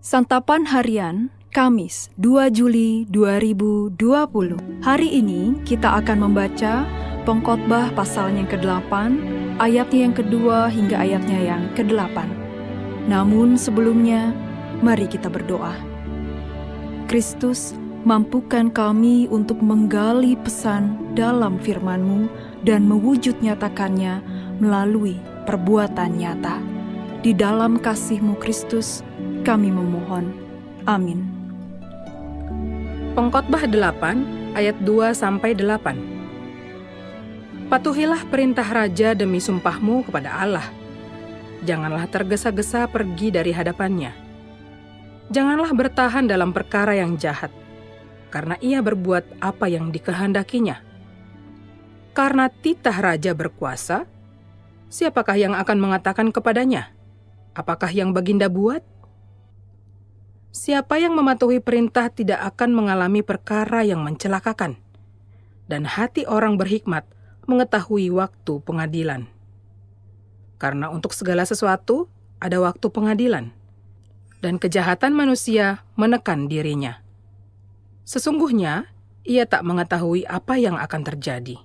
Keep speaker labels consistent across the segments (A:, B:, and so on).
A: Santapan Harian, Kamis 2 Juli 2020. Hari ini kita akan membaca Pengkhotbah pasal yang ke-8, ayatnya yang kedua hingga ayatnya yang ke-8. Namun sebelumnya, mari kita berdoa. Kristus, mampukan kami untuk menggali pesan dalam firman-Mu dan mewujud nyatakannya melalui perbuatan nyata. Di dalam kasih-Mu Kristus, kami memohon. Amin.
B: Pengkhotbah 8 ayat 2-8. Patuhilah perintah raja demi sumpahmu kepada Allah. Janganlah tergesa-gesa pergi dari hadapannya. Janganlah bertahan dalam perkara yang jahat, karena ia berbuat apa yang dikehendakinya. Karena titah raja berkuasa, siapakah yang akan mengatakan kepadanya, apakah yang baginda buat? Siapa yang mematuhi perintah tidak akan mengalami perkara yang mencelakakan, dan hati orang berhikmat mengetahui waktu pengadilan. Karena untuk segala sesuatu ada waktu pengadilan, dan kejahatan manusia menekan dirinya. Sesungguhnya ia tak mengetahui apa yang akan terjadi,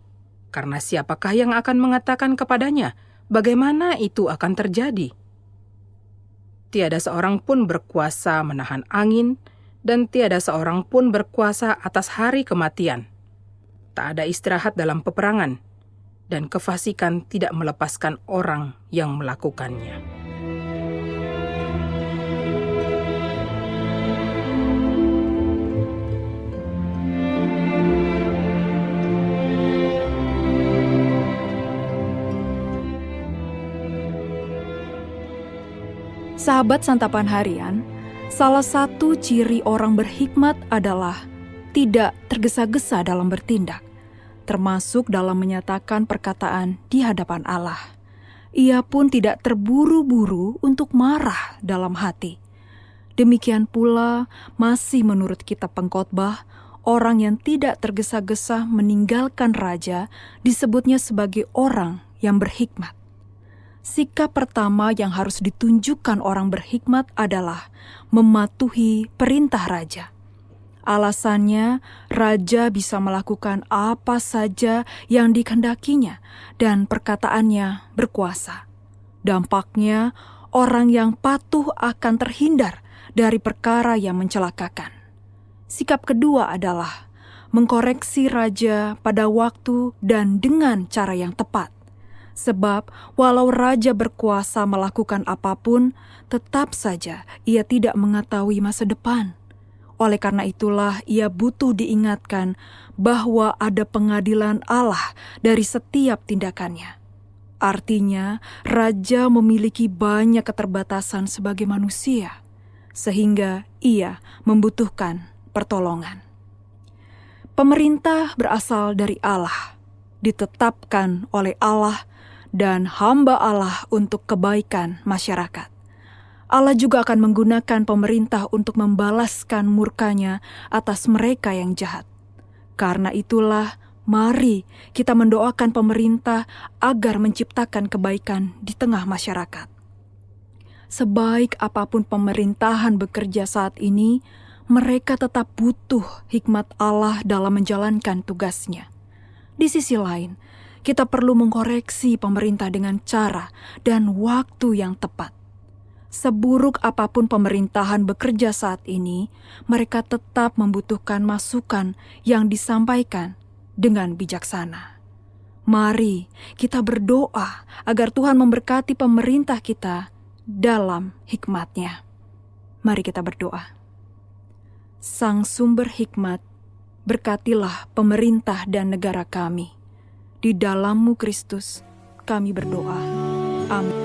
B: karena siapakah yang akan mengatakan kepadanya bagaimana itu akan terjadi? Tiada seorang pun berkuasa menahan angin, dan tiada seorang pun berkuasa atas hari kematian. Tak ada istirahat dalam peperangan, dan kefasikan tidak melepaskan orang yang melakukannya.
A: Sahabat Santapan Harian, salah satu ciri orang berhikmat adalah tidak tergesa-gesa dalam bertindak, termasuk dalam menyatakan perkataan di hadapan Allah. Ia pun tidak terburu-buru untuk marah dalam hati. Demikian pula masih menurut kitab Pengkhotbah, orang yang tidak tergesa-gesa meninggalkan raja disebutnya sebagai orang yang berhikmat. Sikap pertama yang harus ditunjukkan orang berhikmat adalah mematuhi perintah raja. Alasannya, raja bisa melakukan apa saja yang dikehendakinya dan perkataannya berkuasa. Dampaknya, orang yang patuh akan terhindar dari perkara yang mencelakakan. Sikap kedua adalah mengkoreksi raja pada waktu dan dengan cara yang tepat. Sebab walau raja berkuasa melakukan apapun, tetap saja ia tidak mengetahui masa depan. Oleh karena itulah ia butuh diingatkan bahwa ada pengadilan Allah dari setiap tindakannya. Artinya, raja memiliki banyak keterbatasan sebagai manusia, sehingga ia membutuhkan pertolongan. Pemerintah berasal dari Allah, ditetapkan oleh Allah dan hamba Allah untuk kebaikan masyarakat. Allah juga akan menggunakan pemerintah untuk membalaskan murkanya atas mereka yang jahat. Karena itulah, mari kita mendoakan pemerintah agar menciptakan kebaikan di tengah masyarakat. Sebaik apapun pemerintahan bekerja saat ini, mereka tetap butuh hikmat Allah dalam menjalankan tugasnya. Di sisi lain, kita perlu mengkoreksi pemerintah dengan cara dan waktu yang tepat. Seburuk apapun pemerintahan bekerja saat ini, mereka tetap membutuhkan masukan yang disampaikan dengan bijaksana. Mari kita berdoa agar Tuhan memberkati pemerintah kita dalam hikmat-Nya. Mari kita berdoa. Sang sumber hikmat, berkatilah pemerintah dan negara kami. Di dalam-Mu Kristus, kami berdoa. Amin.